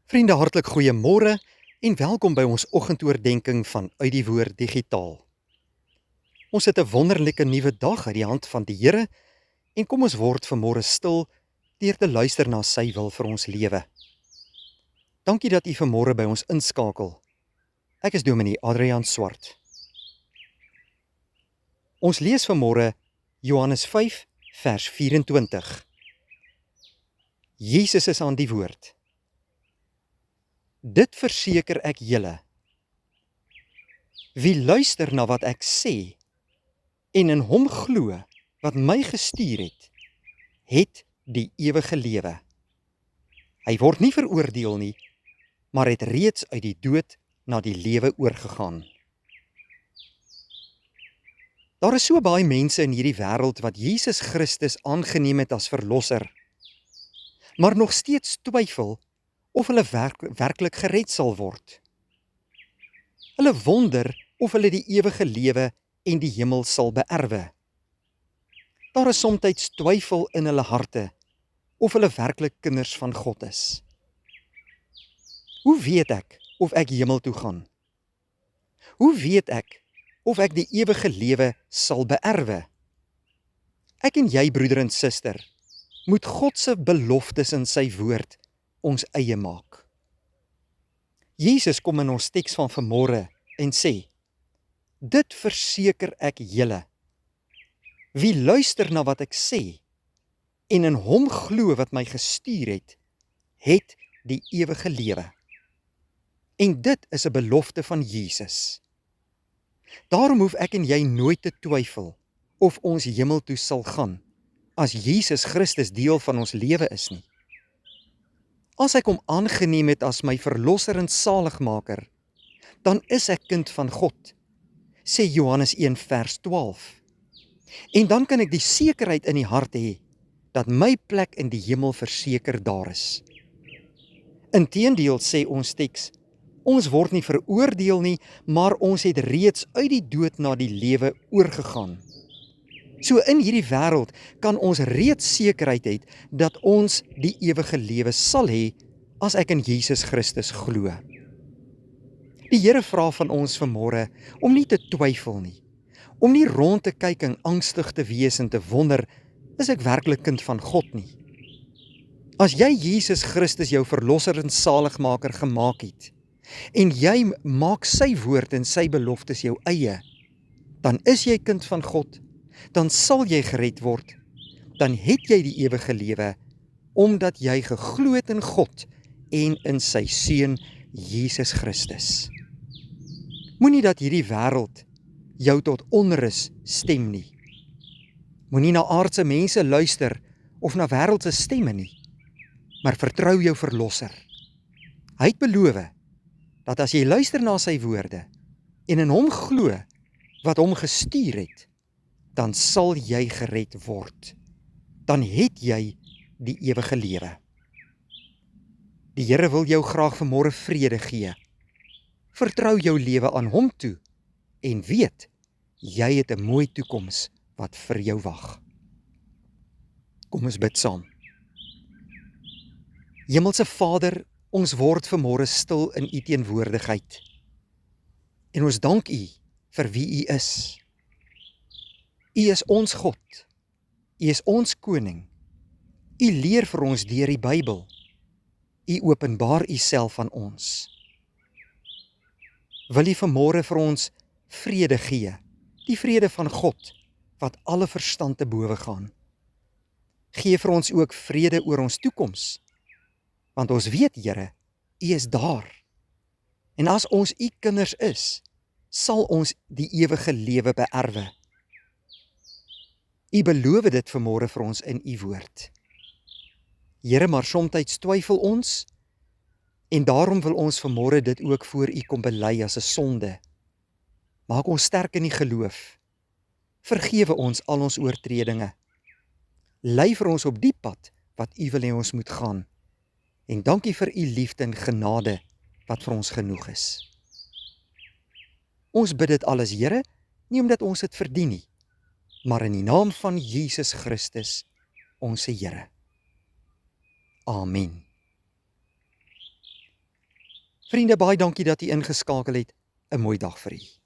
Vriende, hartlik goeiemôre en welkom by ons oggendoordenkings van Uit die Woord Digitaal. Ons het 'n wonderlike nuwe dag uit die hand van die Here en kom ons word vanmôre stil deur te luister na sy wil vir ons lewe. Dankie dat u vanmôre by ons inskakel. Ek is Dominee Adrian Swart. Ons lees vanmôre Johannes 5 vers 24. Jesus is aan die woord. Dit verseker ek julle, wie luister na wat ek sê en in hom glo wat my gestuur het die ewige lewe. Hy word nie veroordeel nie, maar het reeds uit die dood na die lewe oorgegaan. Daar is so baie mense in hierdie wêreld wat Jesus Christus aangeneem het as verlosser, maar nog steeds twyfel of hulle werklik gered sal word. Hulle wonder of hulle die ewige lewe en die hemel sal beerwe. Daar is soms twyfel in hulle harte of hulle werklik kinders van God is. Hoe weet ek of ek hemel toe gaan? Hoe weet ek of ek die ewige lewe sal beerwe? Ek en jy, broeder en suster, moet God se beloftes in sy woord ons eie maak. Jesus kom in ons teks van vanmôre en sê, dit verseker ek julle, wie luister na wat ek sê en in hom glo wat my gestuur het die ewige lewe. En dit is 'n belofte van Jesus. Daarom hoef ek en jy nooit te twyfel of ons hemel toe sal gaan, as Jesus Christus deel van ons lewe is nie. As ek hom aangeneem het as my verlosser en saligmaker, dan is ek kind van God, sê Johannes 1 vers 12. En dan kan ek die sekerheid in die hart hê, dat my plek in die hemel verseker daar is. Inteendeel sê ons teks, ons word nie veroordeel nie, maar ons het reeds uit die dood na die lewe oorgegaan. So in hierdie wêreld kan ons reeds sekerheid hê dat ons die ewige lewe sal hê as ek in Jesus Christus glo. Die Here vra van ons vanmôre om nie te twyfel nie, om nie rond te kyk en angstig te wees en te wonder, is ek werklik kind van God nie? As jy Jesus Christus jou verlosser en saligmaker gemaak het, en jy maak sy woord en sy beloftes jou eie, dan is jy kind van God, dan sal jy gered word, dan het jy die ewige lewe, omdat jy geglo het in God en in sy Seun Jesus Christus. Moenie dat hierdie wêreld jou tot onrus stem nie. Moenie na aardse mense luister of na wêreldse stemme nie, maar vertrou jou verlosser. Hy het beloof dat as jy luister na sy woorde en in hom glo wat hom gestuur het, dan sal jy gered word. Dan het jy die ewige lewe. Die Here wil jou graag vanmôre vrede gee. Vertrou jou lewe aan hom toe en weet, jy het 'n mooi toekoms wat vir jou wag. Kom ons bid saam. Hemelse Vader, ons word vanmôre stil in u teenwoordigheid. En ons dank u vir wie u is. U is ons God. U is ons koning. U leer vir ons deur die Bybel. U openbaar u self aan ons. Wil u vanmôre vir ons vrede gee, die vrede van God, wat alle verstand te bowe gaan. Gee vir ons ook vrede oor ons toekoms, want ons weet, Here, u is daar. En as ons u kinders is, sal ons die ewige lewe beerwe. U beloof dit vanmôre vir ons in u woord. Here, maar soms twyfel ons, en daarom wil ons vanmôre dit ook voor u kom bely as 'n sonde. Maak ons sterk in die geloof. Vergewe ons al ons oortredinge. Lei vir ons op die pad wat u wil hê ons moet gaan. En dankie vir u liefde en genade wat vir ons genoeg is. Ons bid dit alles, Here, nie omdat ons dit verdien nie, maar in die naam van Jesus Christus, ons Here. Amen. Vriende, baie dankie dat u ingeskakel het. 'n Mooi dag vir u.